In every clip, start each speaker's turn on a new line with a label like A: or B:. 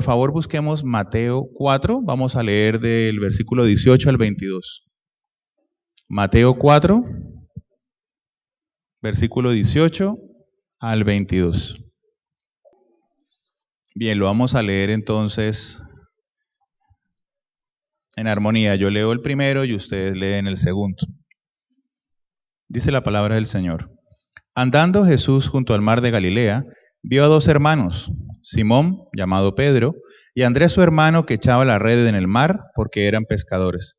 A: favor busquemos Mateo 4, vamos a leer del versículo 18 al 22. Mateo 4, versículo 18 al 22. Bien, lo vamos a leer entonces en armonía. Yo leo el primero y ustedes leen el segundo. Dice la palabra del Señor. Andando Jesús junto al mar de Galilea, vio a dos hermanos, Simón, llamado Pedro, y Andrés su hermano, que echaba la red en el mar porque eran pescadores.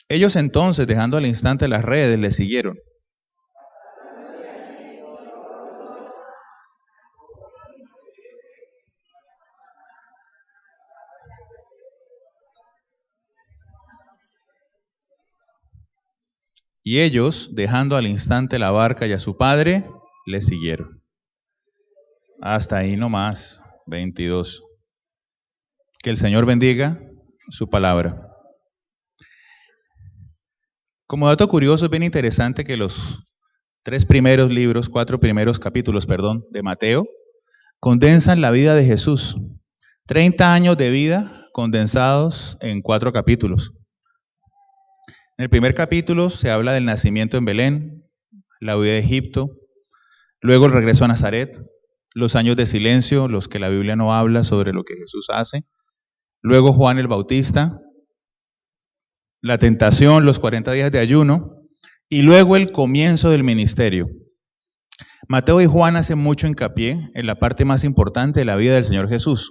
A: Ellos entonces, dejando al instante las redes, le siguieron. Y ellos, dejando al instante la barca y a su padre, le siguieron. Hasta ahí nomás, 22. Que el Señor bendiga su palabra. Como dato curioso, es bien interesante que los 4 primeros capítulos, de Mateo, condensan la vida de Jesús. 30 años de vida condensados en 4 capítulos. En el primer capítulo se habla del nacimiento en Belén, la huida de Egipto, luego el regreso a Nazaret, los años de silencio, los que la Biblia no habla sobre lo que Jesús hace, luego Juan el Bautista, la tentación, los 40 días de ayuno, y luego el comienzo del ministerio. Mateo y Juan hacen mucho hincapié en la parte más importante de la vida del Señor Jesús,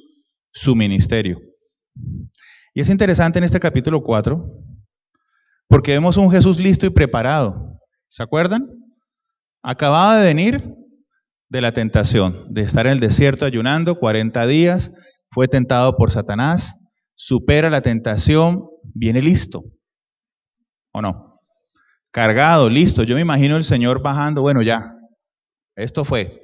A: su ministerio. Y es interesante en este capítulo 4, porque vemos un Jesús listo y preparado. ¿Se acuerdan? Acababa de venir de la tentación, de estar en el desierto ayunando 40 días, fue tentado por Satanás, supera la tentación, viene listo. ¿O no? Cargado, listo. Yo me imagino el Señor bajando, bueno ya, esto fue,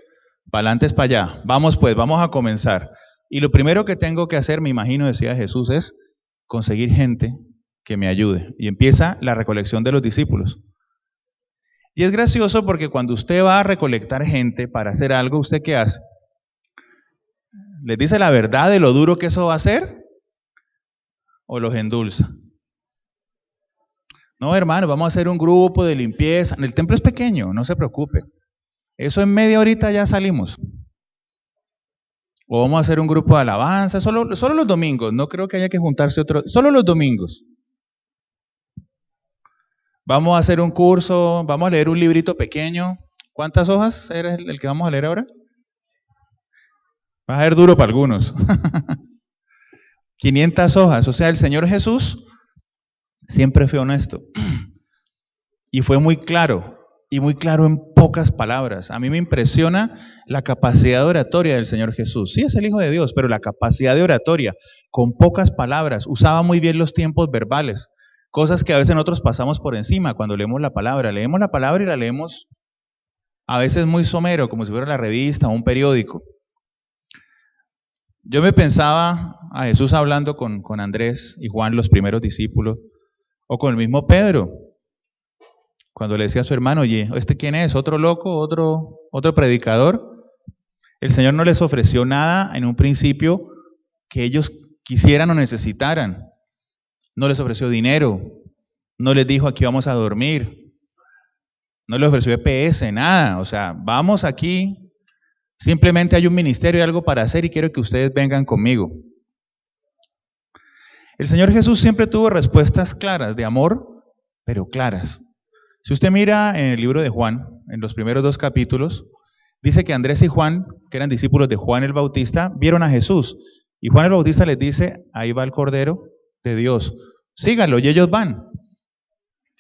A: para adelante es para allá, vamos pues, vamos a comenzar. Y lo primero que tengo que hacer, me imagino, decía Jesús, es conseguir gente que me ayude. Y empieza la recolección de los discípulos. Y es gracioso porque cuando usted va a recolectar gente para hacer algo, ¿usted qué hace? ¿Les dice la verdad de lo duro que eso va a ser? ¿O los endulza? No, hermano, vamos a hacer un grupo de limpieza. El templo es pequeño, no se preocupe. Eso en media horita ya salimos. O vamos a hacer un grupo de alabanza, solo los domingos. No creo que haya que juntarse solo los domingos. Vamos a hacer un curso, vamos a leer un librito pequeño. ¿Cuántas hojas era el que vamos a leer ahora? Va a ser duro para algunos. 500 hojas. O sea, el Señor Jesús siempre fue honesto. Y fue muy claro. Y muy claro en pocas palabras. A mí me impresiona la capacidad de oratoria del Señor Jesús. Sí, es el Hijo de Dios, pero la capacidad de oratoria, con pocas palabras, usaba muy bien los tiempos verbales. Cosas que a veces nosotros pasamos por encima cuando leemos la palabra. Leemos la palabra y la leemos a veces muy somero, como si fuera la revista o un periódico. Yo me pensaba a Jesús hablando con Andrés y Juan, los primeros discípulos, o con el mismo Pedro, cuando le decía a su hermano, oye, ¿este quién es? ¿Otro loco? ¿Otro predicador? El Señor no les ofreció nada en un principio que ellos quisieran o necesitaran. No les ofreció dinero, no les dijo aquí vamos a dormir, no les ofreció EPS, nada. O sea, vamos aquí, simplemente hay un ministerio y algo para hacer y quiero que ustedes vengan conmigo. El Señor Jesús siempre tuvo respuestas claras, de amor, pero claras. Si usted mira en el libro de Juan, en los primeros 2 capítulos, dice que Andrés y Juan, que eran discípulos de Juan el Bautista, vieron a Jesús. Y Juan el Bautista les dice, ahí va el Cordero de Dios, síganlo, y ellos van.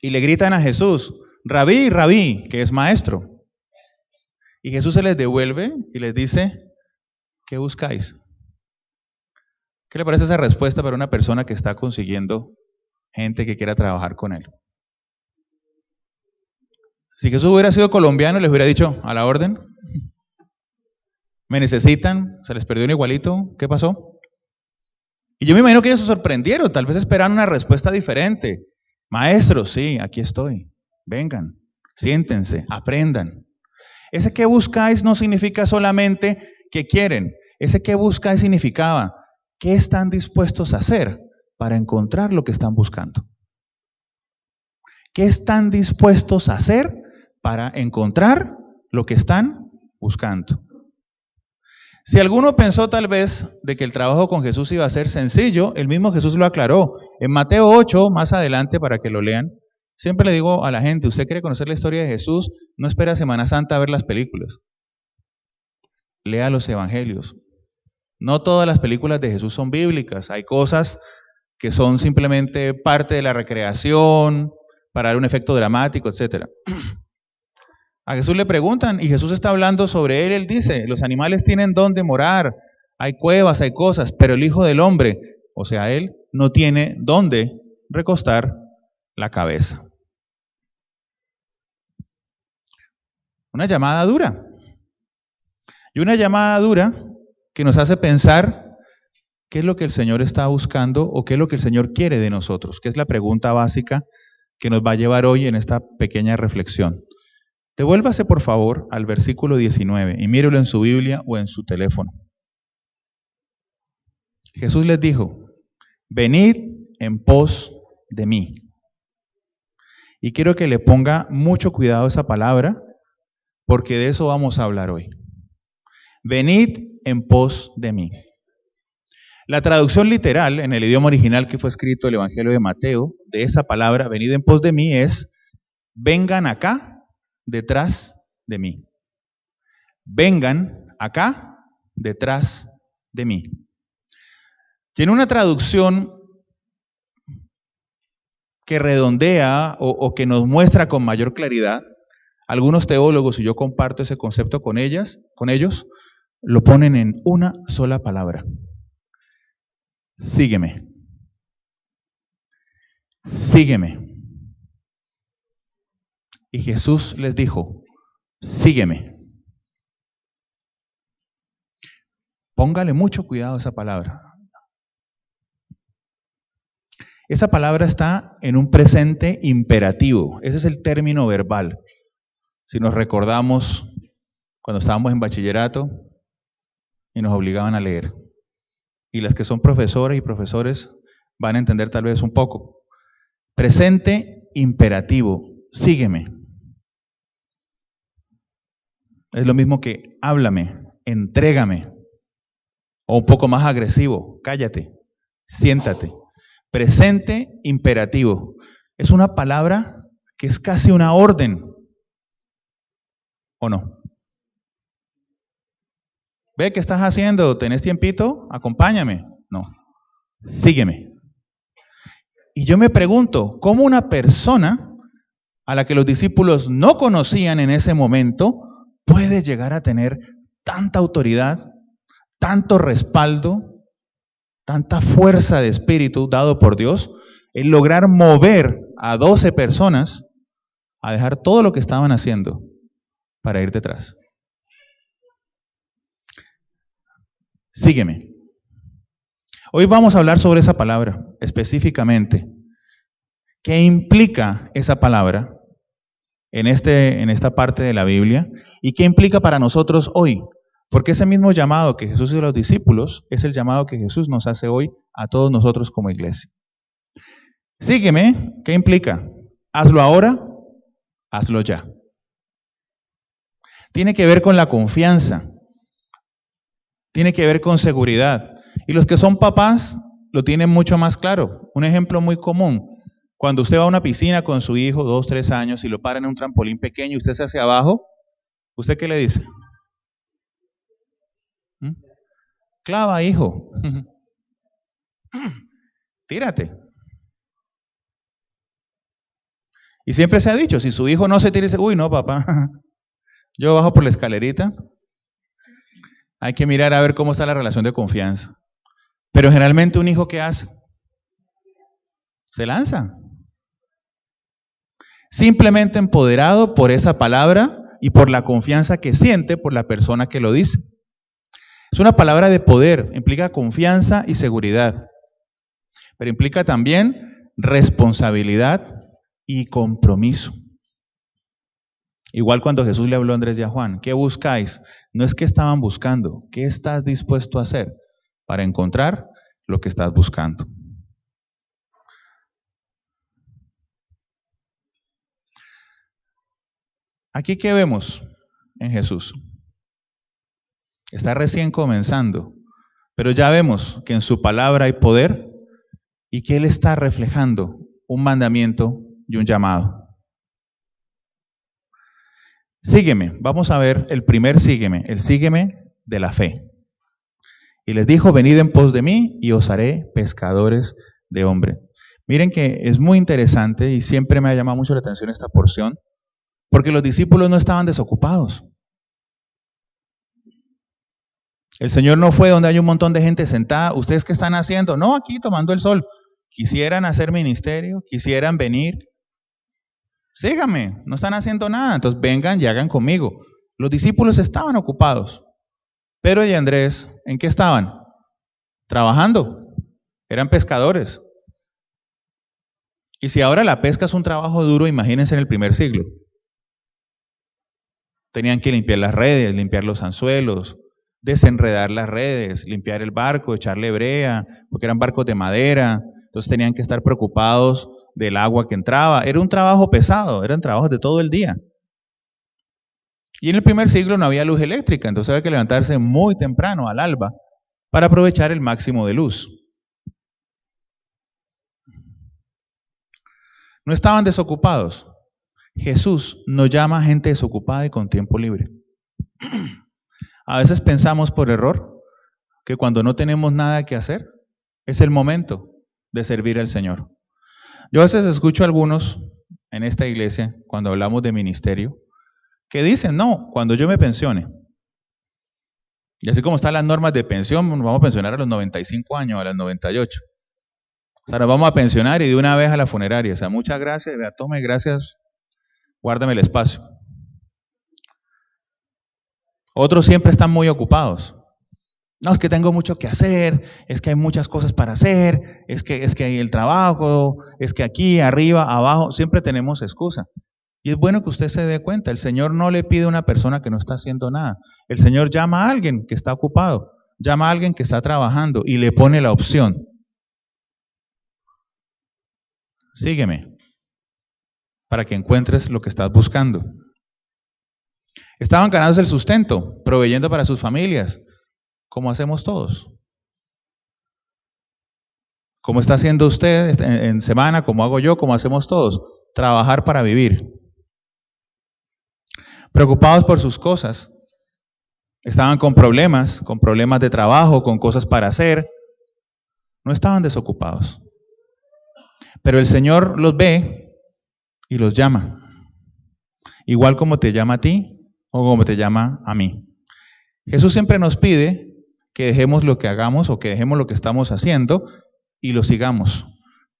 A: Y le gritan a Jesús, Rabí, Rabí, que es maestro. Y Jesús se les devuelve y les dice, ¿qué buscáis? ¿Qué le parece esa respuesta para una persona que está consiguiendo gente que quiera trabajar con él? Si Jesús hubiera sido colombiano, les hubiera dicho, a la orden. ¿Me necesitan? ¿Se les perdió un igualito? ¿Qué pasó? Y yo me imagino que ellos se sorprendieron, tal vez esperaban una respuesta diferente. Maestro, sí, aquí estoy. Vengan, siéntense, aprendan. Ese que buscáis no significa solamente que quieren. Ese que buscáis significaba qué están dispuestos a hacer para encontrar lo que están buscando. ¿Qué están dispuestos a hacer para encontrar lo que están buscando? Si alguno pensó tal vez de que el trabajo con Jesús iba a ser sencillo, el mismo Jesús lo aclaró. En Mateo 8, más adelante para que lo lean, siempre le digo a la gente, usted quiere conocer la historia de Jesús, no espera Semana Santa a ver las películas. Lea los evangelios. No todas las películas de Jesús son bíblicas, hay cosas que son simplemente parte de la recreación, para dar un efecto dramático, etc. A Jesús le preguntan y Jesús está hablando sobre él dice, los animales tienen dónde morar, hay cuevas, hay cosas, pero el Hijo del Hombre, o sea, él no tiene dónde recostar la cabeza. Una llamada dura. Y una llamada dura que nos hace pensar qué es lo que el Señor está buscando o qué es lo que el Señor quiere de nosotros, que es la pregunta básica que nos va a llevar hoy en esta pequeña reflexión. Devuélvase por favor al versículo 19 y mírelo en su Biblia o en su teléfono. Jesús les dijo, venid en pos de mí. Y quiero que le ponga mucho cuidado a esa palabra, porque de eso vamos a hablar hoy. Venid en pos de mí. La traducción literal en el idioma original que fue escrito el Evangelio de Mateo, de esa palabra, venid en pos de mí, es vengan acá detrás de mí. Vengan acá detrás de mí. Y en una traducción que redondea o que nos muestra con mayor claridad, algunos teólogos, y yo comparto ese concepto con ellos, lo ponen en una sola palabra. Sígueme. Sígueme. Y Jesús les dijo, sígueme. Póngale mucho cuidado a esa palabra. Esa palabra está en un presente imperativo. Ese es el término verbal. Si nos recordamos cuando estábamos en bachillerato y nos obligaban a leer. Y las que son profesoras y profesores van a entender tal vez un poco. Presente imperativo, sígueme. Es lo mismo que háblame, entrégame. O un poco más agresivo, cállate, siéntate. Presente imperativo. Es una palabra que es casi una orden. ¿O no? ¿Ve qué estás haciendo? ¿Tenés tiempito? Acompáñame. No. Sígueme. Y yo me pregunto, ¿cómo una persona a la que los discípulos no conocían en ese momento puede llegar a tener tanta autoridad, tanto respaldo, tanta fuerza de espíritu dado por Dios en lograr mover a 12 personas a dejar todo lo que estaban haciendo para ir detrás? Sígueme. Hoy vamos a hablar sobre esa palabra específicamente. ¿Qué implica esa palabra en esta parte de la Biblia? ¿Y qué implica para nosotros hoy? Porque ese mismo llamado que Jesús hizo a los discípulos es el llamado que Jesús nos hace hoy a todos nosotros como iglesia. Sígueme, ¿qué implica? Hazlo ahora, hazlo ya. Tiene que ver con la confianza. Tiene que ver con seguridad. Y los que son papás lo tienen mucho más claro. Un ejemplo muy común. Cuando usted va a una piscina con su hijo, 2, 3 años, y lo paran en un trampolín pequeño y usted se hace abajo, ¿usted qué le dice? Clava, hijo. Tírate. Y siempre se ha dicho, si su hijo no se tira, dice, uy, no, papá, yo bajo por la escalerita. Hay que mirar a ver cómo está la relación de confianza. Pero generalmente un hijo, ¿qué hace? Se lanza. Simplemente empoderado por esa palabra y por la confianza que siente por la persona que lo dice. Es una palabra de poder, implica confianza y seguridad, pero implica también responsabilidad y compromiso. Igual cuando Jesús le habló a Andrés y a Juan, ¿qué buscáis? No es que estaban buscando, ¿qué estás dispuesto a hacer para encontrar lo que estás buscando? Aquí, ¿qué vemos en Jesús? Está recién comenzando, pero ya vemos que en su palabra hay poder y que Él está reflejando un mandamiento y un llamado. Sígueme, vamos a ver el primer sígueme, el sígueme de la fe. Y les dijo, venid en pos de mí y os haré pescadores de hombre. Miren que es muy interesante y siempre me ha llamado mucho la atención esta porción, porque los discípulos no estaban desocupados. El Señor no fue donde hay un montón de gente sentada. ¿Ustedes qué están haciendo? No, aquí tomando el sol. Quisieran hacer ministerio, quisieran venir. Síganme, no están haciendo nada. Entonces vengan y hagan conmigo. Los discípulos estaban ocupados. Pedro y Andrés, ¿en qué estaban? Trabajando. Eran pescadores. Y si ahora la pesca es un trabajo duro, imagínense en el primer siglo. Tenían que limpiar las redes, limpiar los anzuelos, desenredar las redes, limpiar el barco, echarle brea, porque eran barcos de madera, entonces tenían que estar preocupados del agua que entraba. Era un trabajo pesado, eran trabajos de todo el día. Y en el primer siglo no había luz eléctrica, entonces había que levantarse muy temprano, al alba, para aprovechar el máximo de luz. No estaban desocupados. Jesús nos llama a gente desocupada y con tiempo libre. A veces pensamos por error que cuando no tenemos nada que hacer, es el momento de servir al Señor. Yo a veces escucho a algunos en esta iglesia, cuando hablamos de ministerio, que dicen, no, cuando yo me pensione. Y así como están las normas de pensión, nos vamos a pensionar a los 95 años, a los 98. O sea, nos vamos a pensionar y de una vez a la funeraria. O sea, muchas gracias, tome, gracias, guárdame el espacio. Otros siempre están muy ocupados. No, es que tengo mucho que hacer, es que hay muchas cosas para hacer, es que hay el trabajo, es que aquí, arriba, abajo, siempre tenemos excusa. Y es bueno que usted se dé cuenta, el Señor no le pide a una persona que no está haciendo nada. El Señor llama a alguien que está ocupado, llama a alguien que está trabajando y le pone la opción. Sígueme, para que encuentres lo que estás buscando. Estaban ganándose el sustento, proveyendo para sus familias, como hacemos todos. Como está haciendo usted en semana, como hago yo, como hacemos todos. Trabajar para vivir. Preocupados por sus cosas. Estaban con problemas de trabajo, con cosas para hacer. No estaban desocupados. Pero el Señor los ve y los llama. Igual como te llama a ti o como te llama a mí. Jesús siempre nos pide que dejemos lo que hagamos o que dejemos lo que estamos haciendo y lo sigamos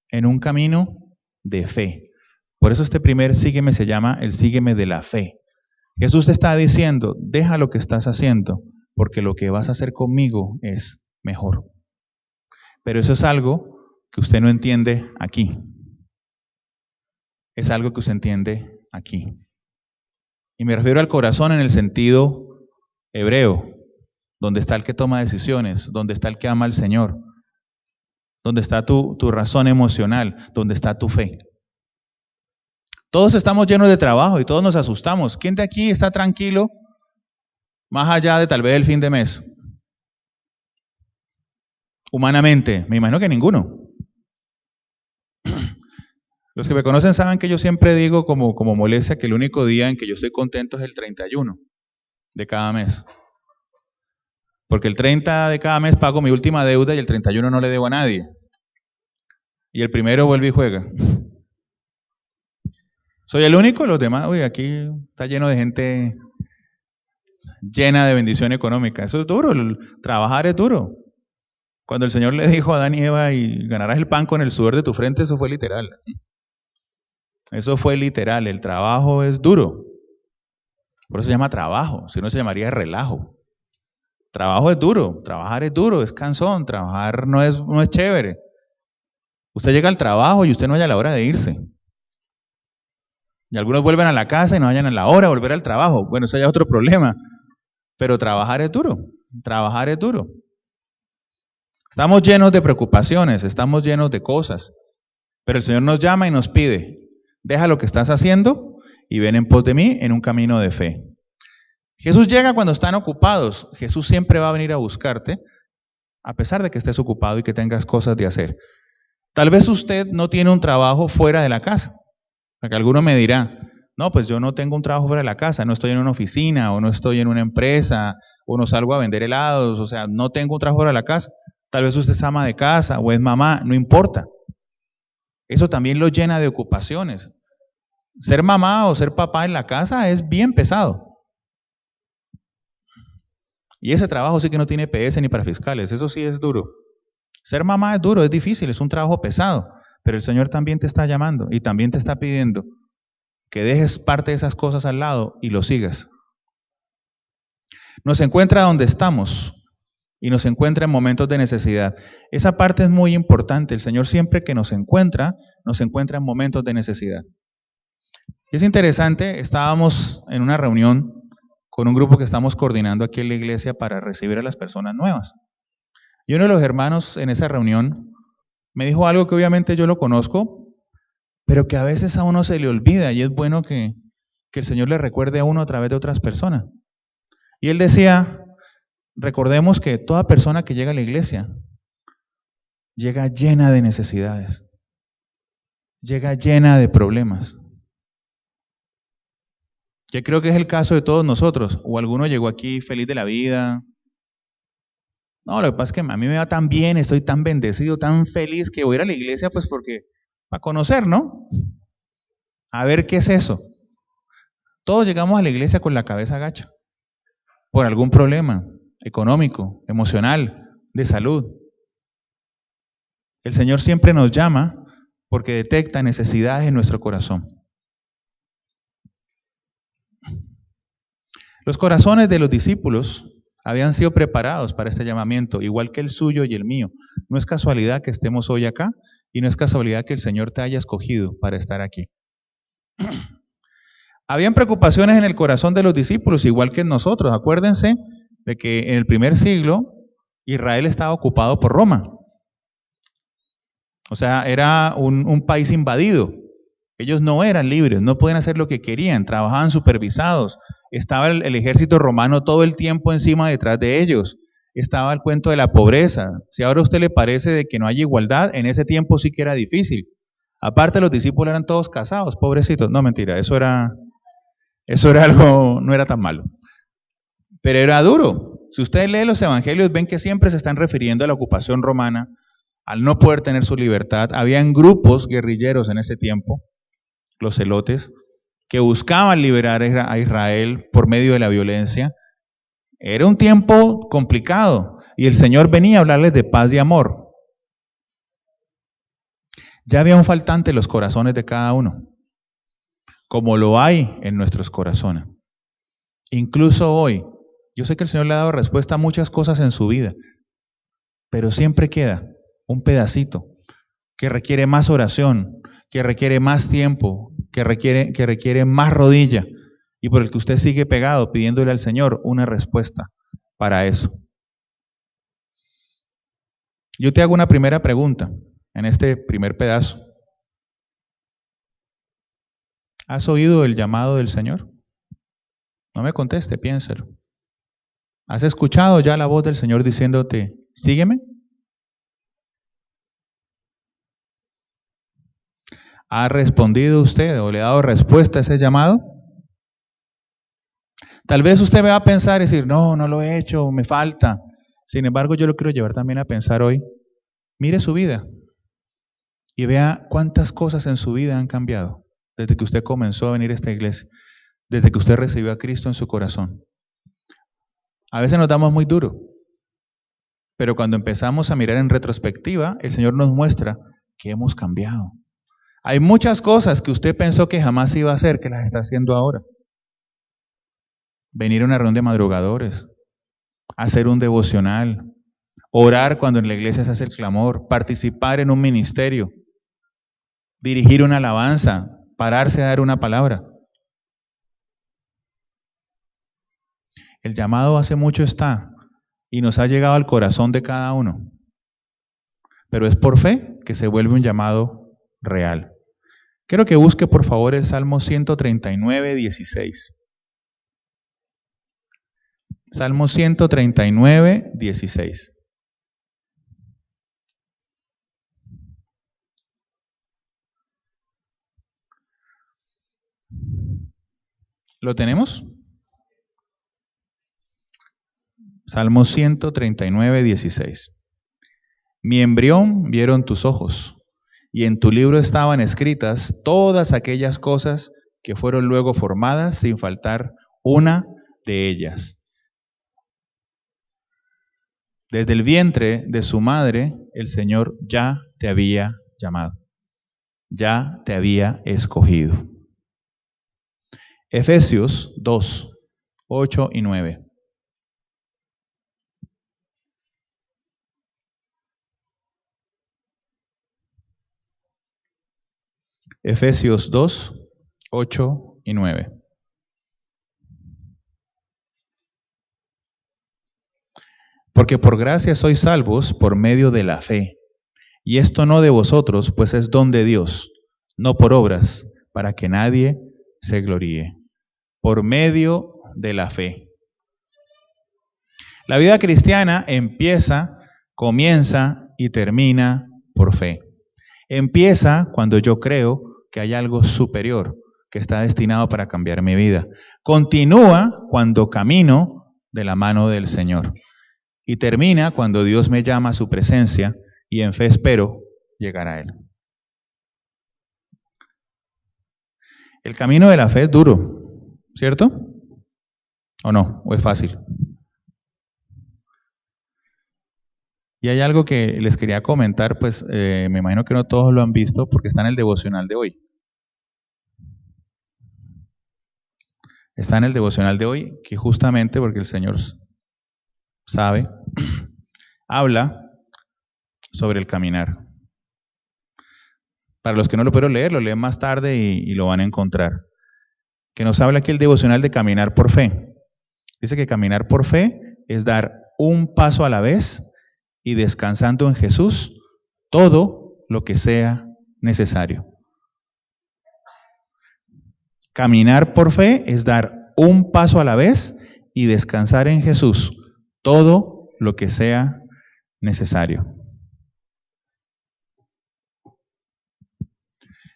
A: en un camino de fe. Por eso este primer sígueme se llama el sígueme de la fe. Jesús te está diciendo, deja lo que estás haciendo, porque lo que vas a hacer conmigo es mejor. Pero eso es algo que usted no entiende aquí. Es algo que usted entiende aquí. Y me refiero al corazón en el sentido hebreo, donde está el que toma decisiones, donde está el que ama al Señor, donde está tu razón emocional, donde está tu fe. Todos estamos llenos de trabajo y todos nos asustamos. ¿Quién de aquí está tranquilo más allá de tal vez el fin de mes? Humanamente, me imagino que ninguno. Los que me conocen saben que yo siempre digo como molestia que el único día en que yo estoy contento es el 31 de cada mes. Porque el 30 de cada mes pago mi última deuda y el 31 no le debo a nadie. Y el primero vuelve y juega. ¿Soy el único? Los demás, uy, aquí está lleno de gente llena de bendición económica. Eso es duro, trabajar es duro. Cuando el Señor le dijo a Adán y Eva, y ganarás el pan con el sudor de tu frente, eso fue literal. Eso fue literal, el trabajo es duro. Por eso se llama trabajo, si no se llamaría relajo. Trabajo es duro, trabajar es duro, es cansón, trabajar no es chévere. Usted llega al trabajo y usted no haya la hora de irse. Y algunos vuelven a la casa y no vayan a la hora, volver al trabajo. Bueno, eso ya es otro problema. Pero trabajar es duro. Trabajar es duro. Estamos llenos de preocupaciones, estamos llenos de cosas. Pero el Señor nos llama y nos pide, deja lo que estás haciendo y ven en pos de mí en un camino de fe. Jesús llega cuando están ocupados. Jesús siempre va a venir a buscarte, a pesar de que estés ocupado y que tengas cosas de hacer. Tal vez usted no tiene un trabajo fuera de la casa. Porque alguno me dirá, no, pues yo no tengo un trabajo fuera de la casa, no estoy en una oficina, o no estoy en una empresa, o no salgo a vender helados, o sea, no tengo un trabajo fuera de la casa. Tal vez usted es ama de casa o es mamá, no importa. Eso también lo llena de ocupaciones. Ser mamá o ser papá en la casa es bien pesado. Y ese trabajo sí que no tiene PS ni para fiscales, eso sí es duro. Ser mamá es duro, es difícil, es un trabajo pesado, pero el Señor también te está llamando y también te está pidiendo que dejes parte de esas cosas al lado y lo sigas. Nos encuentra donde estamos y nos encuentra en momentos de necesidad. Esa parte es muy importante. El Señor siempre que nos encuentra en momentos de necesidad. Y es interesante, estábamos en una reunión con un grupo que estamos coordinando aquí en la iglesia para recibir a las personas nuevas. Y uno de los hermanos en esa reunión me dijo algo que obviamente yo lo conozco, pero que a veces a uno se le olvida y es bueno que el Señor le recuerde a uno a través de otras personas. Y él decía, recordemos que toda persona que llega a la iglesia llega llena de necesidades, llega llena de problemas. Yo creo que es el caso de todos nosotros, o alguno llegó aquí feliz de la vida. No, lo que pasa es que a mí me va tan bien, estoy tan bendecido, tan feliz que voy a ir a la iglesia pues porque, para conocer, ¿no? A ver qué es eso. Todos llegamos a la iglesia con la cabeza gacha, por algún problema económico, emocional, de salud. El Señor siempre nos llama porque detecta necesidades en nuestro corazón. Los corazones de los discípulos habían sido preparados para este llamamiento, igual que el suyo y el mío. No es casualidad que estemos hoy acá y no es casualidad que el Señor te haya escogido para estar aquí. Habían preocupaciones en el corazón de los discípulos, igual que en nosotros. Acuérdense de que en el primer siglo Israel estaba ocupado por Roma. O sea, era un país invadido. Ellos no eran libres, no podían hacer lo que querían, trabajaban supervisados. Estaba el ejército romano todo el tiempo encima detrás de ellos. Estaba el cuento de la pobreza. Si ahora a usted le parece de que no hay igualdad, en ese tiempo sí que era difícil. Aparte, los discípulos eran todos casados, pobrecitos. No, mentira, eso era algo, no era tan malo. Pero era duro. Si ustedes leen los evangelios, ven que siempre se están refiriendo a la ocupación romana, al no poder tener su libertad. Habían grupos guerrilleros en ese tiempo, los celotes, que buscaban liberar a Israel por medio de la violencia. Era un tiempo complicado y el Señor venía a hablarles de paz y amor. Ya había un faltante en los corazones de cada uno, como lo hay en nuestros corazones. Incluso hoy, yo sé que el Señor le ha dado respuesta a muchas cosas en su vida, pero siempre queda un pedacito que requiere más oración, que requiere más tiempo, que requiere más rodilla y por el que usted sigue pegado pidiéndole al Señor una respuesta para eso. Yo te hago una primera pregunta en este primer pedazo. ¿Has oído el llamado del Señor? No me conteste, piénselo. ¿Has escuchado ya la voz del Señor diciéndote, sígueme? ¿Ha respondido usted o le ha dado respuesta a ese llamado? Tal vez usted me va a pensar y decir, no lo he hecho, me falta. Sin embargo, yo lo quiero llevar también a pensar hoy. Mire su vida y vea cuántas cosas en su vida han cambiado desde que usted comenzó a venir a esta iglesia, desde que usted recibió a Cristo en su corazón. A veces nos damos muy duro, pero cuando empezamos a mirar en retrospectiva, el Señor nos muestra que hemos cambiado. Hay muchas cosas que usted pensó que jamás iba a hacer, que las está haciendo ahora. Venir a una reunión de madrugadores, hacer un devocional, orar cuando en la iglesia se hace el clamor, participar en un ministerio, dirigir una alabanza, pararse a dar una palabra. El llamado hace mucho está y nos ha llegado al corazón de cada uno. Pero es por fe que se vuelve un llamado real. Quiero que busque por favor el Salmo 139, 16. Salmo 139, 16. ¿Lo tenemos? Salmo 139, 16. Mi embrión vieron tus ojos, y en tu libro estaban escritas todas aquellas cosas que fueron luego formadas sin faltar una de ellas. Desde el vientre de su madre, el Señor ya te había llamado, ya te había escogido. Efesios 2, 8 y 9. Efesios 2, 8 y 9. Porque por gracia sois salvos por medio de la fe. Y esto no de vosotros, pues es don de Dios, no por obras, para que nadie se gloríe. Por medio de la fe. La vida cristiana comienza y termina por fe. Empieza cuando yo creo que hay algo superior que está destinado para cambiar mi vida. Continúa cuando camino de la mano del Señor. Y termina cuando Dios me llama a su presencia y en fe espero llegar a Él. El camino de la fe es duro, ¿cierto? ¿O no? ¿O es fácil? Y hay algo que les quería comentar, pues me imagino que no todos lo han visto porque está en el devocional de hoy. Está en el devocional de hoy, que justamente porque el Señor sabe, habla sobre el caminar. Para los que no lo pudieron leer, lo leen más tarde y lo van a encontrar. Que nos habla aquí el devocional de caminar por fe. Dice que caminar por fe es dar un paso a la vez y descansando en Jesús todo lo que sea necesario. Caminar por fe es dar un paso a la vez y descansar en Jesús todo lo que sea necesario.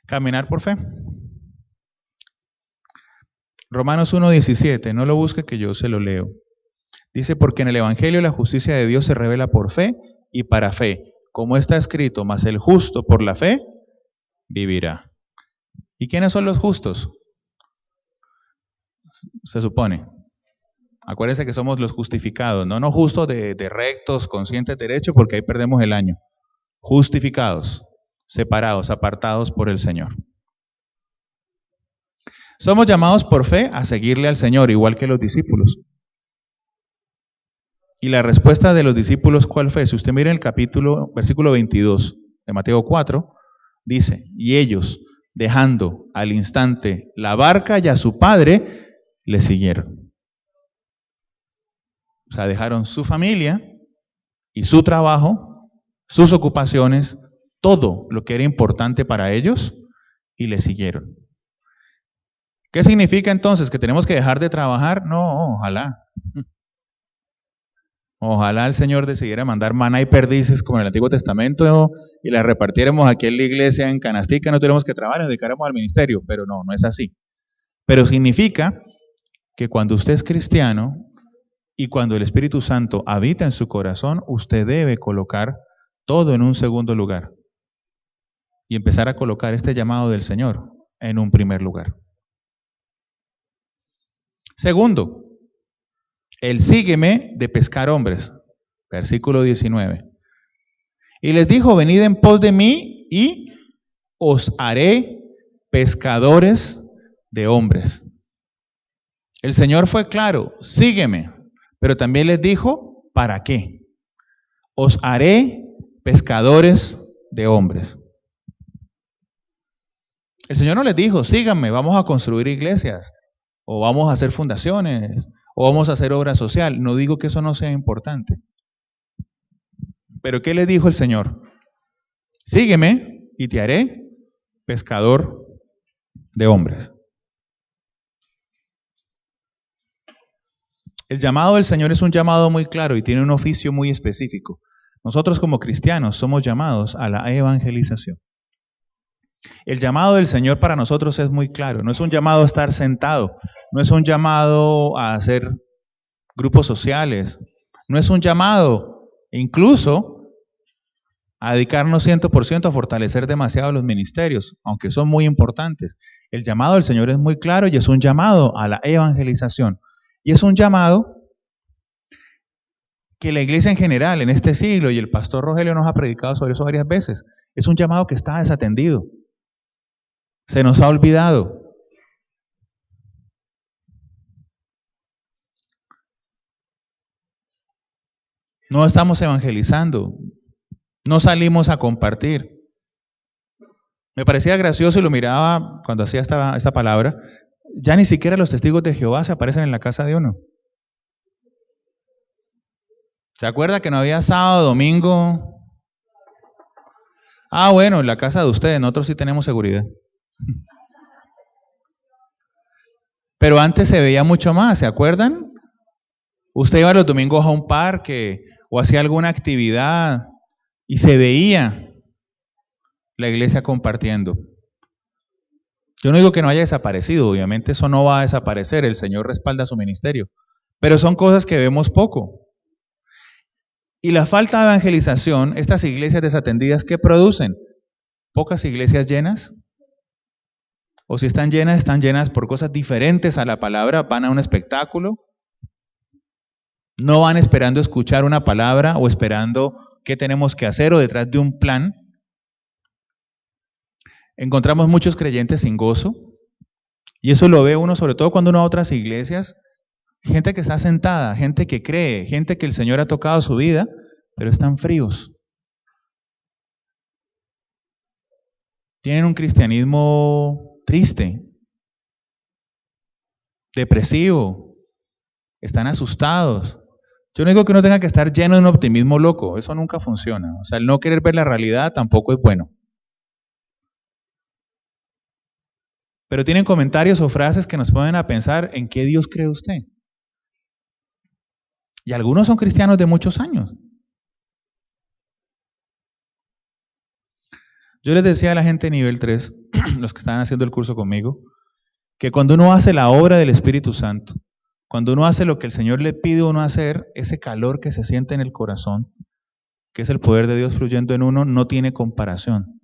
A: Caminar por fe. Romanos 1:17, no lo busque que yo se lo leo. Dice, porque en el Evangelio la justicia de Dios se revela por fe y para fe. Como está escrito, mas el justo por la fe vivirá. ¿Y quiénes son los justos? Se supone. Acuérdense que somos los justificados, no justos de rectos, conscientes de derecho, porque ahí perdemos el año. Justificados, separados, apartados por el Señor. Somos llamados por fe a seguirle al Señor, igual que los discípulos. Y la respuesta de los discípulos, ¿cuál fue? Si usted mira el versículo 22 de Mateo 4, dice, y ellos, dejando al instante la barca y a su padre, le siguieron. O sea, dejaron su familia y su trabajo, sus ocupaciones, todo lo que era importante para ellos, y le siguieron. ¿Qué significa entonces? ¿Que tenemos que dejar de trabajar? No, ojalá. Ojalá el Señor decidiera mandar maná y perdices como en el Antiguo Testamento y las repartiéramos aquí en la iglesia en canastica, no tuviéramos que trabajar, nos dedicáramos al ministerio, pero no es así. Pero significa que cuando usted es cristiano y cuando el Espíritu Santo habita en su corazón, usted debe colocar todo en un segundo lugar y empezar a colocar este llamado del Señor en un primer lugar. Segundo, el sígueme de pescar hombres, versículo 19. Y les dijo, venid en pos de mí y os haré pescadores de hombres. El Señor fue claro, sígueme, pero también les dijo, ¿para qué? Os haré pescadores de hombres. El Señor no les dijo, síganme, vamos a construir iglesias, o vamos a hacer fundaciones, o vamos a hacer obra social. No digo que eso no sea importante. Pero ¿qué les dijo el Señor? Sígueme y te haré pescador de hombres. El llamado del Señor es un llamado muy claro y tiene un oficio muy específico. Nosotros como cristianos somos llamados a la evangelización. El llamado del Señor para nosotros es muy claro. No es un llamado a estar sentado, no es un llamado a hacer grupos sociales, no es un llamado incluso a dedicarnos 100% a fortalecer demasiado los ministerios, aunque son muy importantes. El llamado del Señor es muy claro y es un llamado a la evangelización. Y es un llamado que la iglesia en general en este siglo, y el pastor Rogelio nos ha predicado sobre eso varias veces, es un llamado que está desatendido. Se nos ha olvidado. No estamos evangelizando. No salimos a compartir. Me parecía gracioso y lo miraba cuando hacía esta palabra. Ya ni siquiera los testigos de Jehová se aparecen en la casa de uno. ¿Se acuerda que no había sábado, domingo? Ah, bueno, en la casa de ustedes, nosotros sí tenemos seguridad. Pero antes se veía mucho más, ¿se acuerdan? Usted iba los domingos a un parque o hacía alguna actividad y se veía la iglesia compartiendo. Yo no digo que no haya desaparecido, obviamente eso no va a desaparecer, el Señor respalda su ministerio, pero son cosas que vemos poco. Y la falta de evangelización, estas iglesias desatendidas, ¿qué producen? Pocas iglesias llenas, o si están llenas por cosas diferentes a la palabra, van a un espectáculo, no van esperando escuchar una palabra o esperando qué tenemos que hacer o detrás de un plan. Encontramos muchos creyentes sin gozo, y eso lo ve uno sobre todo cuando uno va a otras iglesias, gente que está sentada, gente que cree, gente que el Señor ha tocado su vida, pero están fríos. Tienen un cristianismo triste, depresivo, están asustados. Yo no digo que uno tenga que estar lleno de un optimismo loco, eso nunca funciona. O sea, el no querer ver la realidad tampoco es bueno. Pero tienen comentarios o frases que nos ponen a pensar en qué Dios cree usted. Y algunos son cristianos de muchos años. Yo les decía a la gente de nivel 3, los que estaban haciendo el curso conmigo, que cuando uno hace la obra del Espíritu Santo, cuando uno hace lo que el Señor le pide a uno hacer, ese calor que se siente en el corazón, que es el poder de Dios fluyendo en uno, no tiene comparación.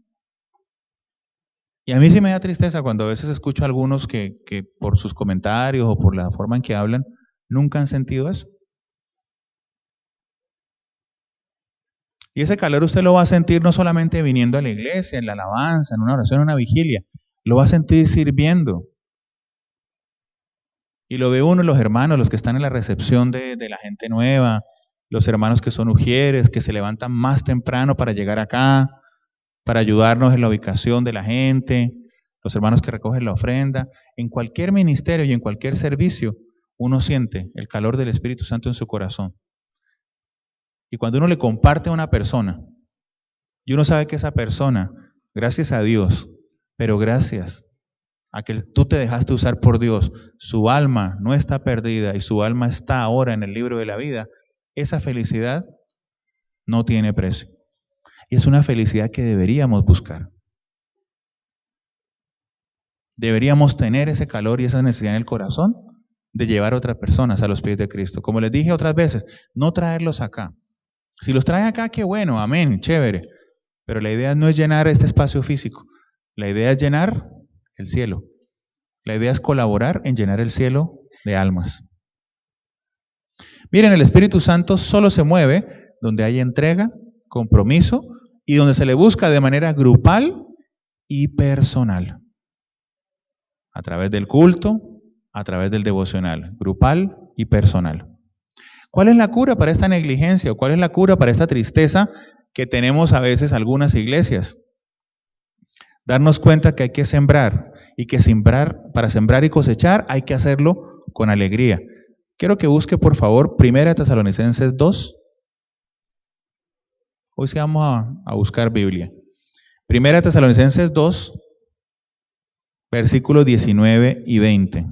A: Y a mí sí me da tristeza cuando a veces escucho a algunos que por sus comentarios o por la forma en que hablan, nunca han sentido eso. Y ese calor usted lo va a sentir no solamente viniendo a la iglesia, en la alabanza, en una oración, en una vigilia, lo va a sentir sirviendo. Y lo ve uno, los hermanos, los que están en la recepción de la gente nueva, los hermanos que son ujieres, que se levantan más temprano para llegar acá, para ayudarnos en la ubicación de la gente, los hermanos que recogen la ofrenda. En cualquier ministerio y en cualquier servicio, uno siente el calor del Espíritu Santo en su corazón. Y cuando uno le comparte a una persona, y uno sabe que esa persona, gracias a Dios, pero gracias a que tú te dejaste usar por Dios, su alma no está perdida y su alma está ahora en el libro de la vida, esa felicidad no tiene precio. Y es una felicidad que deberíamos buscar. Deberíamos tener ese calor y esa necesidad en el corazón de llevar a otras personas a los pies de Cristo. Como les dije otras veces, no traerlos acá. Si los trae acá, qué bueno, amén, chévere. Pero la idea no es llenar este espacio físico. La idea es llenar el cielo. La idea es colaborar en llenar el cielo de almas. Miren, el Espíritu Santo solo se mueve donde hay entrega, compromiso y donde se le busca de manera grupal y personal. A través del culto, a través del devocional, grupal y personal. ¿Cuál es la cura para esta negligencia o cuál es la cura para esta tristeza que tenemos a veces algunas iglesias? darnos cuenta que hay que sembrar y que para sembrar y cosechar hay que hacerlo con alegría. Quiero que busque por favor 1 Tesalonicenses 2. Hoy sí vamos a buscar Biblia. 1 Tesalonicenses 2, versículos 19 y 20.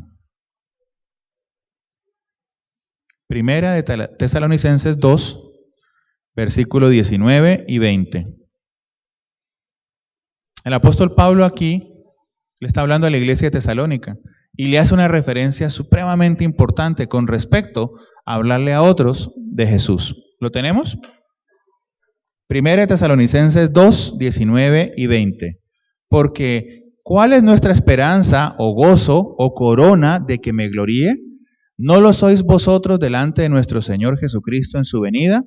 A: 1 Tesalonicenses 2, versículos 19 y 20. El apóstol Pablo aquí le está hablando a la iglesia de Tesalónica y le hace una referencia supremamente importante con respecto a hablarle a otros de Jesús. ¿Lo tenemos? 1 Tesalonicenses 2, 19 y 20. Porque, ¿cuál es nuestra esperanza o gozo o corona de que me gloríe? ¿No lo sois vosotros delante de nuestro Señor Jesucristo en su venida?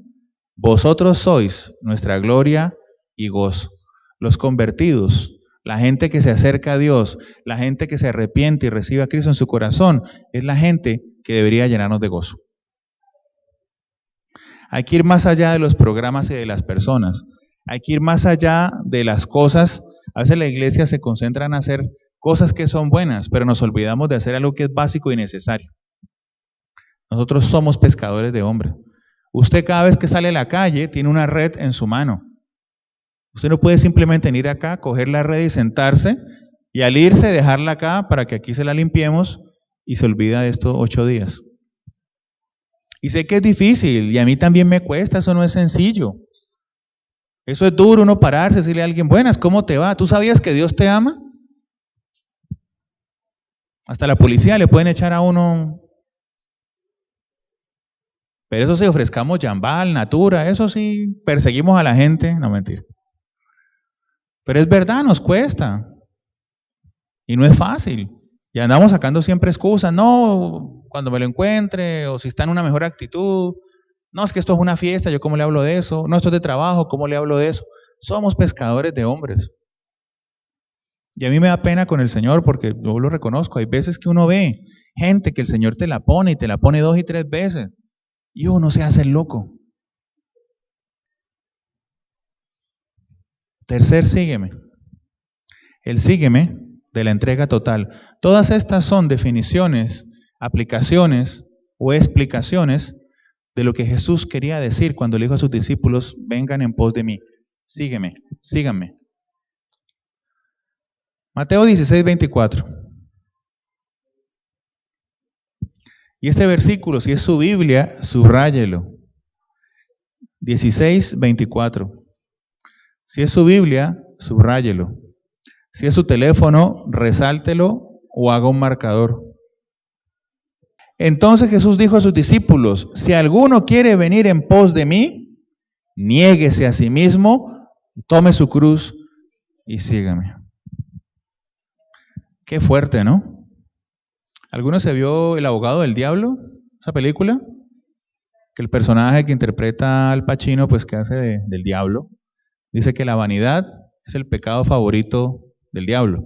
A: Vosotros sois nuestra gloria y gozo. Los convertidos, la gente que se acerca a Dios, la gente que se arrepiente y recibe a Cristo en su corazón, es la gente que debería llenarnos de gozo. Hay que ir más allá de los programas y de las personas. Hay que ir más allá de las cosas. A veces la iglesia se concentra en hacer cosas que son buenas, pero nos olvidamos de hacer algo que es básico y necesario. Nosotros somos pescadores de hombres. Usted cada vez que sale a la calle tiene una red en su mano. Usted no puede simplemente venir acá, coger la red y sentarse, y al irse dejarla acá para que aquí se la limpiemos y se olvida de esto 8 días. Y sé que es difícil y a mí también me cuesta, eso no es sencillo. Eso es duro, uno pararse, decirle a alguien, buenas, ¿cómo te va? ¿Tú sabías que Dios te ama? Hasta la policía le pueden echar a uno. Pero eso sí, ofrezcamos Jambal, Natura, eso sí, perseguimos a la gente, no mentira. Pero es verdad, nos cuesta. Y no es fácil. Y andamos sacando siempre excusas, no, cuando me lo encuentre, o si está en una mejor actitud, no, es que esto es una fiesta, yo cómo le hablo de eso, no, esto es de trabajo, ¿cómo le hablo de eso? Somos pescadores de hombres. Y a mí me da pena con el Señor porque yo lo reconozco, hay veces que uno ve gente que el Señor te la pone y te la pone 2 y 3 veces, y uno se hace el loco. Tercer, sígueme. El sígueme de la entrega total. Todas estas son definiciones, aplicaciones o explicaciones de lo que Jesús quería decir cuando le dijo a sus discípulos, vengan en pos de mí, sígueme, síganme. Mateo 16, 24. Y este versículo, si es su Biblia, subráyelo. 16, 24. Si es su Biblia, subráyelo. Si es su teléfono, resáltelo o haga un marcador. Entonces Jesús dijo a sus discípulos, si alguno quiere venir en pos de mí, niéguese a sí mismo, tome su cruz y sígame. Qué fuerte, ¿no? ¿Alguno se vio El abogado del diablo? ¿Esa película? Que el personaje que interpreta Al Pacino, pues que hace del diablo, dice que la vanidad es el pecado favorito del diablo,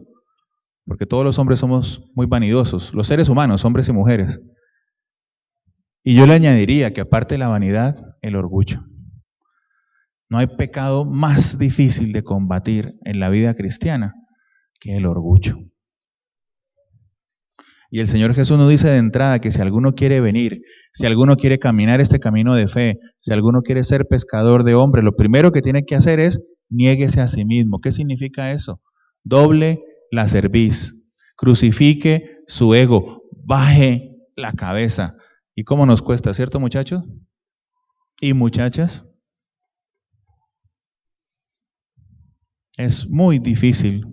A: porque todos los hombres somos muy vanidosos, los seres humanos, hombres y mujeres. Y yo le añadiría que aparte de la vanidad, el orgullo. No hay pecado más difícil de combatir en la vida cristiana que el orgullo. Y el Señor Jesús nos dice de entrada que si alguno quiere venir, si alguno quiere caminar este camino de fe, si alguno quiere ser pescador de hombres, lo primero que tiene que hacer es niéguese a sí mismo. ¿Qué significa eso? Doble la cerviz, crucifique su ego, baje la cabeza. ¿Y cómo nos cuesta, cierto, muchachos? ¿Y muchachas? Es muy difícil,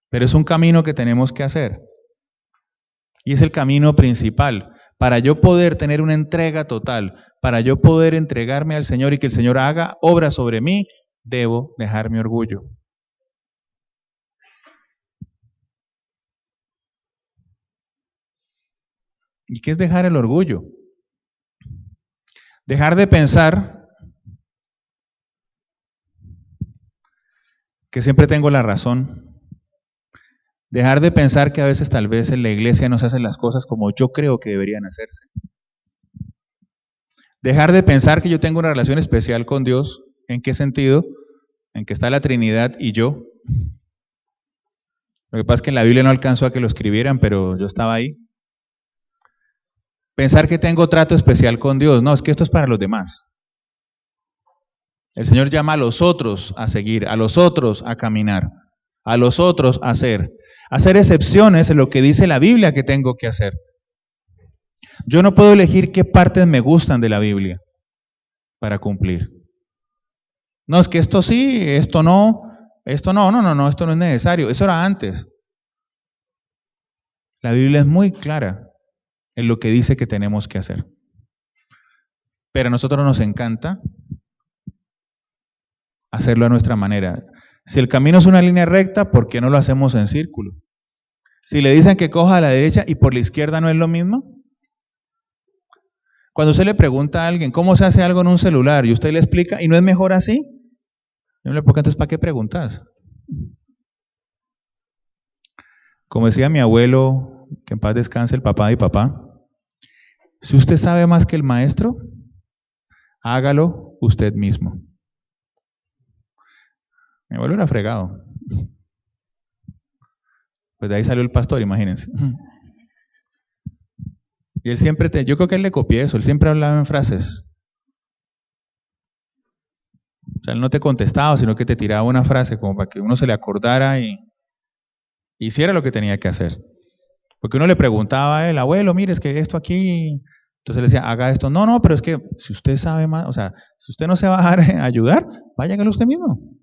A: pero es un camino que tenemos que hacer. Y es el camino principal. Para yo poder tener una entrega total, para yo poder entregarme al Señor y que el Señor haga obra sobre mí, debo dejar mi orgullo. ¿Y qué es dejar el orgullo? Dejar de pensar que siempre tengo la razón. Dejar de pensar que a veces tal vez en la iglesia no se hacen las cosas como yo creo que deberían hacerse. Dejar de pensar que yo tengo una relación especial con Dios. ¿En qué sentido? En que está la Trinidad y yo. Lo que pasa es que en la Biblia no alcanzó a que lo escribieran, pero yo estaba ahí. Pensar que tengo trato especial con Dios. No, es que esto es para los demás. El Señor llama a los otros a seguir, a los otros a caminar, a los otros a hacer. Hacer excepciones en lo que dice la Biblia que tengo que hacer. Yo no puedo elegir qué partes me gustan de la Biblia para cumplir. No, es que esto sí, esto no, esto no es necesario. Eso era antes. La Biblia es muy clara en lo que dice que tenemos que hacer. Pero a nosotros nos encanta hacerlo a nuestra manera. Si el camino es una línea recta, ¿por qué no lo hacemos en círculo? Si le dicen que coja a la derecha y por la izquierda, ¿no es lo mismo? Cuando usted le pregunta a alguien cómo se hace algo en un celular y usted le explica y no es mejor así, yo le pregunto, entonces ¿para qué preguntas? Como decía mi abuelo, que en paz descanse, el papá de mi papá, si usted sabe más que el maestro, hágalo usted mismo. Mi abuelo era fregado. Pues de ahí salió el pastor, imagínense. Y él siempre, yo creo que él le copié eso, él siempre hablaba en frases. O sea, él no te contestaba, sino que te tiraba una frase como para que uno se le acordara y hiciera lo que tenía que hacer. Porque uno le preguntaba a él, abuelo, mire, es que esto aquí, entonces le decía, haga esto. No, pero es que si usted sabe más, o sea, si usted no se va a dejar ayudar, vaya a hacerlo usted mismo.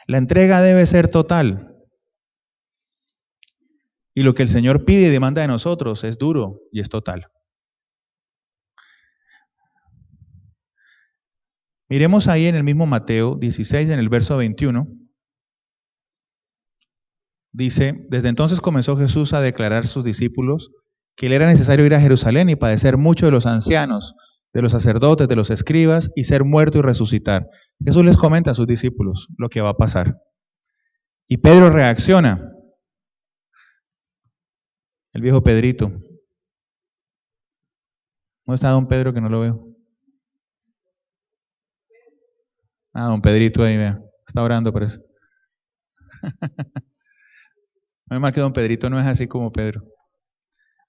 A: La entrega debe ser total. Y lo que el Señor pide y demanda de nosotros es duro y es total. Miremos ahí en el mismo Mateo 16, en el verso 21. Dice, desde entonces comenzó Jesús a declarar a sus discípulos que le era necesario ir a Jerusalén y padecer mucho de los ancianos, de los sacerdotes, de los escribas, y ser muerto y resucitar. Jesús les comenta a sus discípulos lo que va a pasar. Y Pedro reacciona. El viejo Pedrito. ¿Dónde está don Pedro que no lo veo? Ah, don Pedrito ahí, vea. Está orando, parece. No es mal que don Pedrito no es así como Pedro.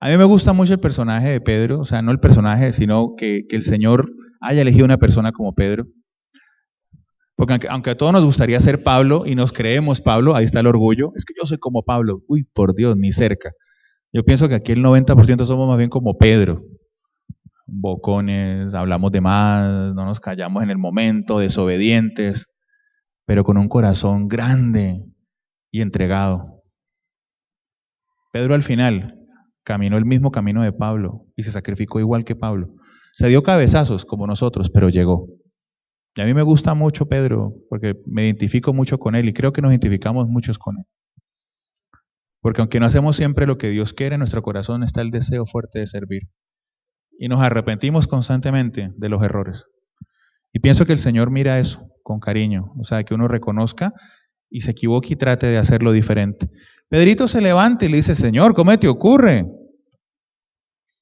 A: A mí me gusta mucho el personaje de Pedro, o sea, no el personaje, sino que el Señor haya elegido una persona como Pedro. Porque aunque a todos nos gustaría ser Pablo y nos creemos Pablo, ahí está el orgullo, es que yo soy como Pablo. Uy, por Dios, ni cerca. Yo pienso que aquí el 90% somos más bien como Pedro. Bocones, hablamos de más, no nos callamos en el momento, desobedientes, pero con un corazón grande y entregado. Pedro al final caminó el mismo camino de Pablo y se sacrificó igual que Pablo. Se dio cabezazos como nosotros, pero llegó. Y a mí me gusta mucho Pedro porque me identifico mucho con él y creo que nos identificamos muchos con él. Porque aunque no hacemos siempre lo que Dios quiere, en nuestro corazón está el deseo fuerte de servir. Y nos arrepentimos constantemente de los errores. Y pienso que el Señor mira eso con cariño, o sea, que uno reconozca y se equivoque y trate de hacerlo diferente. Pedrito se levanta y le dice, Señor, ¿cómo te ocurre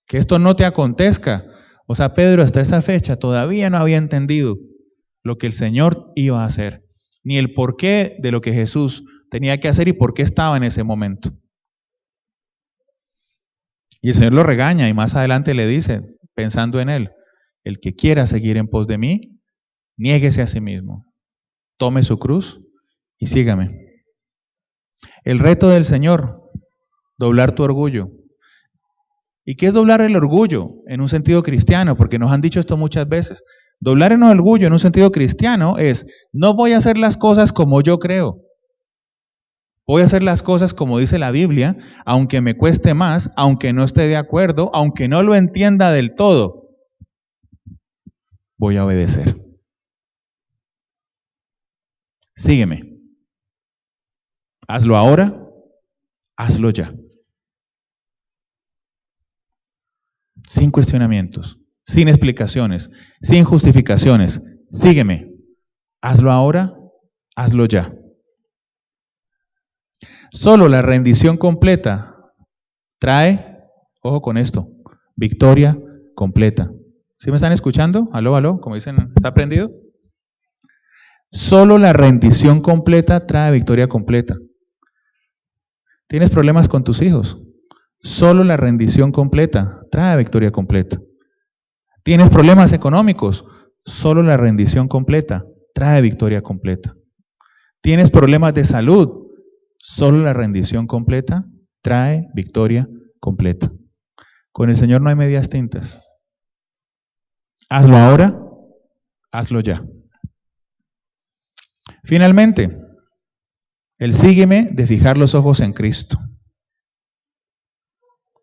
A: que esto no te acontezca? O sea, Pedro hasta esa fecha todavía no había entendido lo que el Señor iba a hacer, ni el porqué de lo que Jesús tenía que hacer y por qué estaba en ese momento. Y el Señor lo regaña y más adelante le dice, pensando en él, el que quiera seguir en pos de mí, niéguese a sí mismo, tome su cruz y sígame. El reto del Señor, doblar tu orgullo. ¿Y qué es doblar el orgullo en un sentido cristiano? Porque nos han dicho esto muchas veces. Doblar el orgullo en un sentido cristiano es, no voy a hacer las cosas como yo creo. Voy a hacer las cosas como dice la Biblia, aunque me cueste más, aunque no esté de acuerdo, aunque no lo entienda del todo. Voy a obedecer. Sígueme. Hazlo ahora, hazlo ya. Sin cuestionamientos, sin explicaciones, sin justificaciones. Sígueme. Hazlo ahora, hazlo ya. Solo la rendición completa trae, ojo con esto, victoria completa. ¿Sí me están escuchando? Aló, aló, como dicen, ¿está prendido? Solo la rendición completa trae victoria completa. ¿Tienes problemas con tus hijos? Solo la rendición completa trae victoria completa. ¿Tienes problemas económicos? Solo la rendición completa trae victoria completa. ¿Tienes problemas de salud? Solo la rendición completa trae victoria completa. Con el Señor no hay medias tintas. Hazlo ahora, hazlo ya. Finalmente, el sígueme de fijar los ojos en Cristo.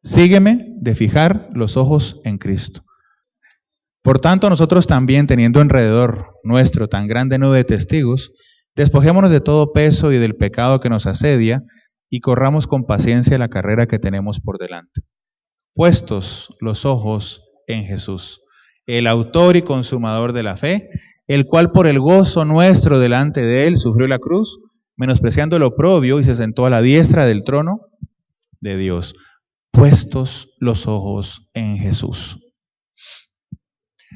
A: Sígueme de fijar los ojos en Cristo. Por tanto, nosotros también, teniendo alrededor nuestro tan grande nube de testigos, despojémonos de todo peso y del pecado que nos asedia y corramos con paciencia la carrera que tenemos por delante. Puestos los ojos en Jesús, el autor y consumador de la fe, el cual por el gozo nuestro delante de él sufrió la cruz, menospreciando el oprobio y se sentó a la diestra del trono de Dios. Puestos los ojos en Jesús.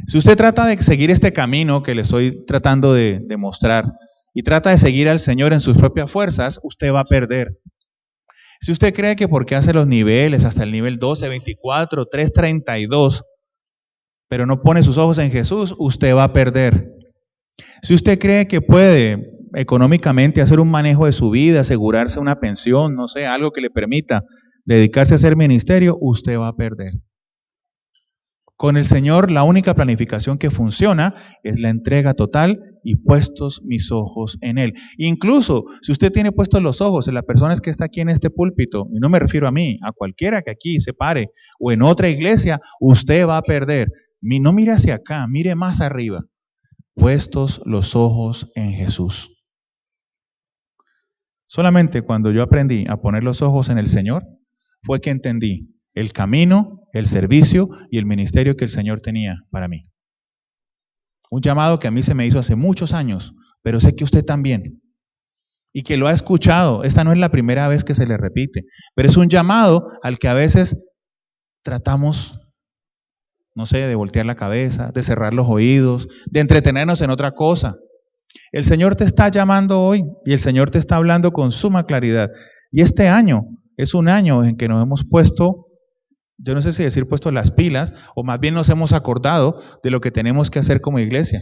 A: Si usted trata de seguir este camino que le estoy tratando de mostrar y trata de seguir al Señor en sus propias fuerzas, usted va a perder. Si usted cree que porque hace los niveles hasta el nivel 12, 24, 332, pero no pone sus ojos en Jesús, usted va a perder. Si usted cree que puede económicamente hacer un manejo de su vida, asegurarse una pensión, no sé, algo que le permita dedicarse a hacer ministerio, usted va a perder. Con el Señor, la única planificación que funciona es la entrega total y puestos mis ojos en Él. Incluso, si usted tiene puestos los ojos en la persona que está aquí en este púlpito, y no me refiero a mí, a cualquiera que aquí se pare, o en otra iglesia, usted va a perder. No mire hacia acá, mire más arriba. Puestos los ojos en Jesús. Solamente cuando yo aprendí a poner los ojos en el Señor, fue que entendí el camino, el servicio y el ministerio que el Señor tenía para mí. Un llamado que a mí se me hizo hace muchos años, pero sé que usted también. Y que lo ha escuchado. Esta no es la primera vez que se le repite, pero es un llamado al que a veces tratamos, no sé, de voltear la cabeza, de cerrar los oídos, de entretenernos en otra cosa. El Señor te está llamando hoy y el Señor te está hablando con suma claridad. Y este año es un año en que nos hemos puesto, yo no sé si decir puesto las pilas, o más bien nos hemos acordado de lo que tenemos que hacer como iglesia.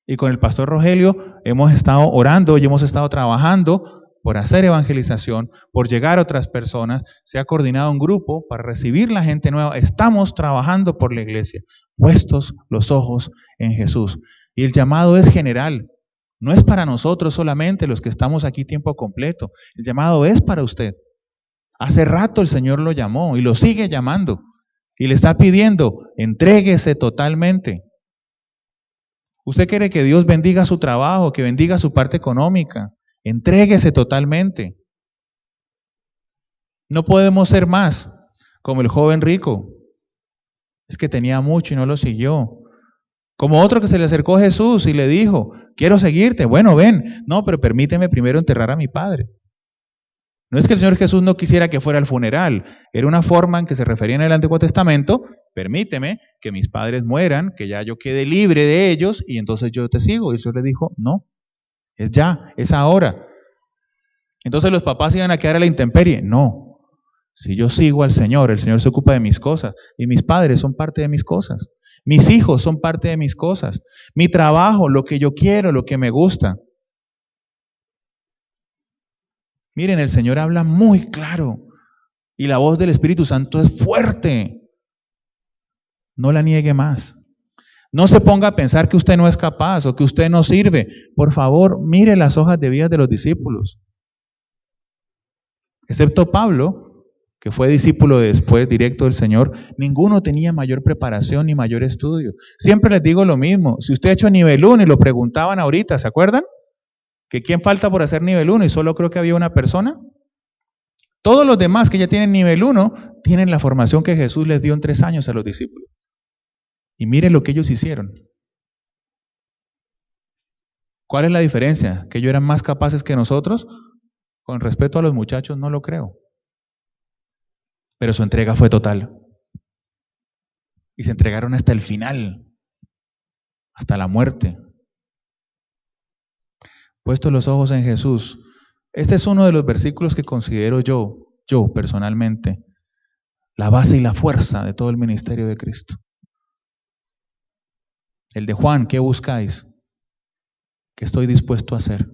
A: Y con el pastor Rogelio hemos estado orando y hemos estado trabajando por hacer evangelización, por llegar a otras personas. Se ha coordinado un grupo para recibir la gente nueva. Estamos trabajando por la iglesia, puestos los ojos en Jesús. Y el llamado es general. No es para nosotros solamente los que estamos aquí tiempo completo. El llamado es para usted. Hace rato el Señor lo llamó y lo sigue llamando. Y le está pidiendo, entréguese totalmente. Usted quiere que Dios bendiga su trabajo, que bendiga su parte económica. Entréguese totalmente. No podemos ser más como el joven rico. Es que tenía mucho y no lo siguió. Como otro que se le acercó a Jesús y le dijo, quiero seguirte. Bueno, ven. No, pero permíteme primero enterrar a mi padre. No es que el Señor Jesús no quisiera que fuera al funeral. Era una forma en que se refería en el Antiguo Testamento. Permíteme que mis padres mueran, que ya yo quede libre de ellos y entonces yo te sigo. Y el Señor le dijo, no, es ya, es ahora. Entonces los papás iban a quedar a la intemperie. No, si yo sigo al Señor, el Señor se ocupa de mis cosas y mis padres son parte de mis cosas. Mis hijos son parte de mis cosas. Mi trabajo, lo que yo quiero, lo que me gusta. Miren, el Señor habla muy claro y la voz del Espíritu Santo es fuerte. No la niegue más. No se ponga a pensar que usted no es capaz o que usted no sirve. Por favor, mire las hojas de vida de los discípulos. Excepto Pablo, que fue discípulo después directo del Señor, ninguno tenía mayor preparación ni mayor estudio. Siempre les digo lo mismo. Si usted ha hecho nivel 1 y lo preguntaban ahorita, ¿se acuerdan? ¿Que quién falta por hacer nivel 1 y solo creo que había una persona? Todos los demás que ya tienen nivel 1 tienen la formación que Jesús les dio en 3 años a los discípulos. Y miren lo que ellos hicieron. ¿Cuál es la diferencia? ¿Que ellos eran más capaces que nosotros? Con respecto a los muchachos, no lo creo. Pero su entrega fue total. Y se entregaron hasta el final, hasta la muerte. puesto los ojos en Jesús. Este es uno de los versículos que considero yo personalmente, la base y la fuerza de todo el ministerio de Cristo. El de Juan, ¿qué buscáis? ¿Qué estoy dispuesto a hacer?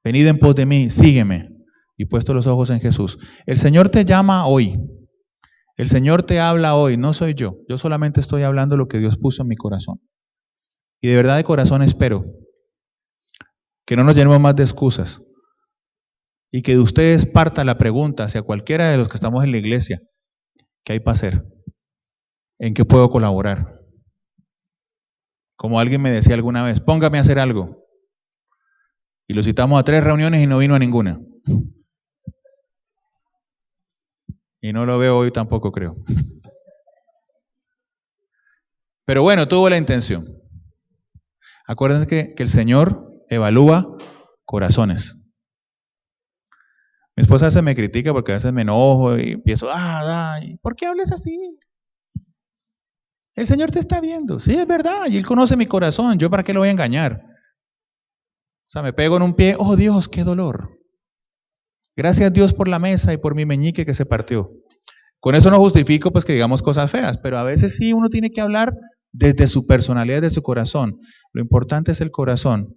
A: Venid en pos de mí, sígueme. Y puesto los ojos en Jesús. El Señor te llama hoy. El Señor te habla hoy, no soy yo. Yo solamente estoy hablando lo que Dios puso en mi corazón. Y de verdad de corazón espero que no nos llenemos más de excusas. Y que de ustedes parta la pregunta hacia cualquiera de los que estamos en la iglesia. ¿Qué hay para hacer? ¿En qué puedo colaborar? Como alguien me decía alguna vez, póngame a hacer algo. Y lo citamos a 3 reuniones y no vino a ninguna. Y no lo veo hoy tampoco, creo. Pero bueno, tuvo la intención. Acuérdense que el Señor evalúa corazones. Mi esposa a veces me critica porque a veces me enojo y empiezo, ¿por qué hablas así? El Señor te está viendo. Sí, es verdad, y Él conoce mi corazón. ¿Yo para qué lo voy a engañar? O sea, me pego en un pie, oh Dios, qué dolor. Gracias Dios por la mesa y por mi meñique que se partió. Con eso no justifico pues que digamos cosas feas, pero a veces sí uno tiene que hablar desde su personalidad, desde su corazón. Lo importante es el corazón.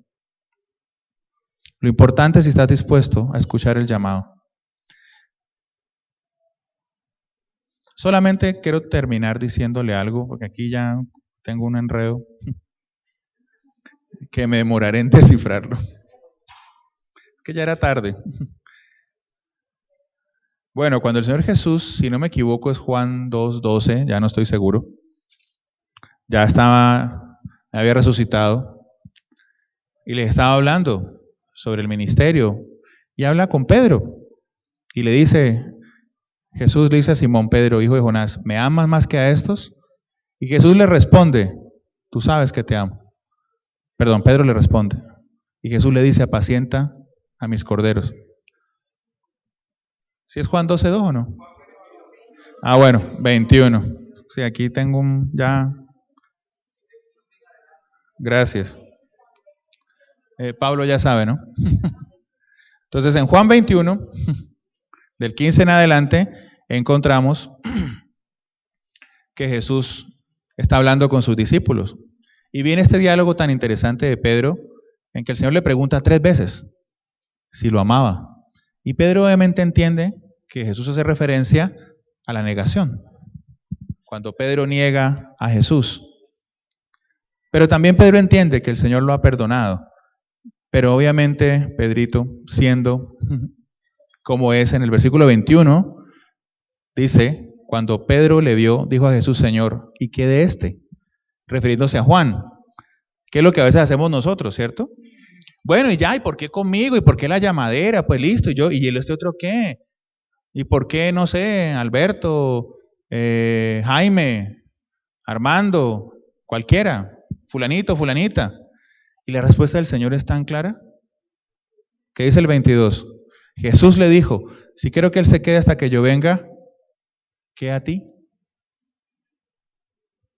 A: Lo importante es si estás dispuesto a escuchar el llamado. Solamente quiero terminar diciéndole algo, porque aquí ya tengo un enredo que me demoraré en descifrarlo. Es que ya era tarde. Bueno, cuando el Señor Jesús, si no me equivoco, es Juan 2:12, ya no estoy seguro. Ya había resucitado y le estaba hablando sobre el ministerio y habla con Pedro y le dice, Jesús le dice a Simón Pedro, hijo de Jonás, ¿me amas más que a estos? Y Jesús le responde, tú sabes que te amo. Perdón, Pedro le responde y Jesús le dice, apacienta a mis corderos. ¿Sí es Juan 12:2 o no? Bueno, 21. Sí, aquí tengo ya. Gracias. Pablo ya sabe, ¿no? Entonces en Juan 21, del 15 en adelante, encontramos que Jesús está hablando con sus discípulos. Y viene este diálogo tan interesante de Pedro, en que el Señor le pregunta 3 veces si lo amaba. Y Pedro obviamente entiende que Jesús hace referencia a la negación. Cuando Pedro niega a Jesús. Pero también Pedro entiende que el Señor lo ha perdonado. Pero obviamente Pedrito, siendo como es en el versículo 21, dice, cuando Pedro le vio, dijo a Jesús, Señor, ¿y qué de este? Refiriéndose a Juan. ¿Qué es lo que a veces hacemos nosotros, cierto? Bueno, y ya, ¿y por qué conmigo? ¿Y por qué la llamadera? Pues listo, ¿y este otro qué? ¿Y por qué, no sé, Alberto, Jaime, Armando, cualquiera, fulanito, fulanita? Y la respuesta del Señor es tan clara. ¿Qué dice el 22? Jesús le dijo, si quiero que Él se quede hasta que yo venga, ¿qué a ti?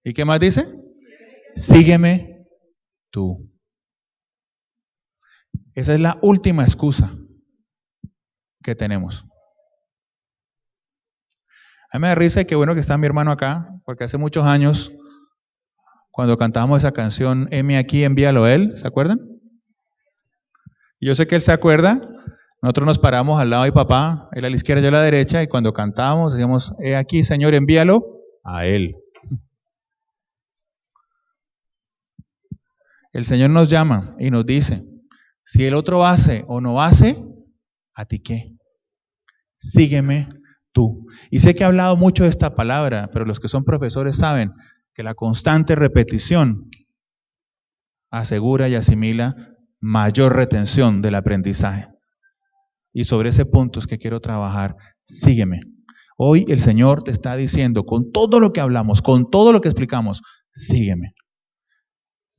A: ¿Y qué más dice? Sígueme tú. Esa es la última excusa que tenemos. A mí me da risa y qué bueno que está mi hermano acá, porque hace muchos años, cuando cantábamos esa canción, heme aquí, envíalo a Él, ¿se acuerdan? Yo sé que Él se acuerda. Nosotros nos paramos al lado de papá, Él a la izquierda, yo a la derecha, y cuando cantábamos decíamos, he aquí, Señor, envíalo a Él. El Señor nos llama y nos dice, si el otro hace o no hace, ¿a ti qué? Sígueme tú. Y sé que he hablado mucho de esta palabra, pero los que son profesores saben que la constante repetición asegura y asimila mayor retención del aprendizaje. Y sobre ese punto es que quiero trabajar. Sígueme. Hoy el Señor te está diciendo, con todo lo que hablamos, con todo lo que explicamos, sígueme.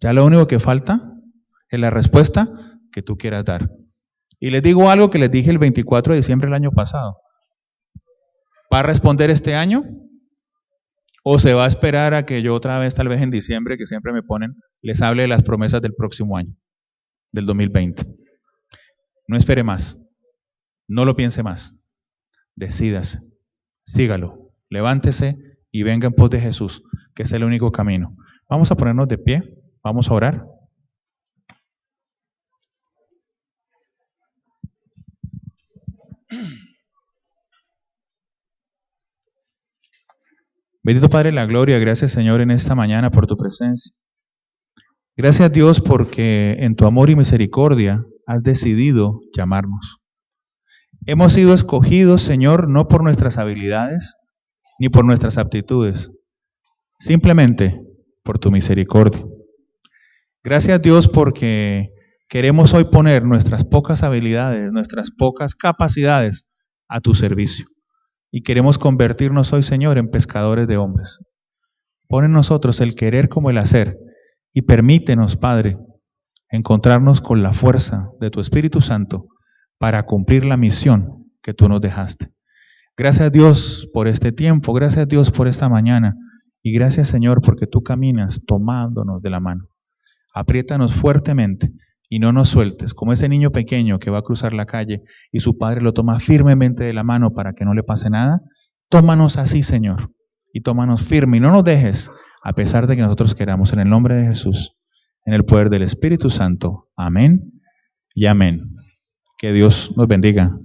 A: Ya lo único que falta es la respuesta que tú quieras dar. Y les digo algo que les dije el 24 de diciembre del año pasado. ¿Va a responder este año? ¿O se va a esperar a que yo otra vez, tal vez en diciembre, que siempre me ponen, les hable de las promesas del próximo año? del 2020. No espere más. No lo piense más. Decídase. Sígalo. Levántese y venga en pos de Jesús, que es el único camino. Vamos a ponernos de pie. Vamos a orar. Bendito Padre de la gloria, gracias Señor en esta mañana por tu presencia. Gracias Dios porque en tu amor y misericordia has decidido llamarnos. Hemos sido escogidos, Señor, no por nuestras habilidades ni por nuestras aptitudes, simplemente por tu misericordia. Gracias Dios porque queremos hoy poner nuestras pocas habilidades, nuestras pocas capacidades a tu servicio. Y queremos convertirnos hoy, Señor, en pescadores de hombres. Pon en nosotros el querer como el hacer y permítenos, Padre, encontrarnos con la fuerza de tu Espíritu Santo para cumplir la misión que tú nos dejaste. Gracias Dios por este tiempo, gracias Dios por esta mañana y gracias Señor porque tú caminas tomándonos de la mano. Apriétanos fuertemente y no nos sueltes, como ese niño pequeño que va a cruzar la calle y su padre lo toma firmemente de la mano para que no le pase nada. Tómanos así, Señor, y tómanos firme y no nos dejes, a pesar de que nosotros queramos, en el nombre de Jesús, en el poder del Espíritu Santo. Amén y amén. Que Dios nos bendiga.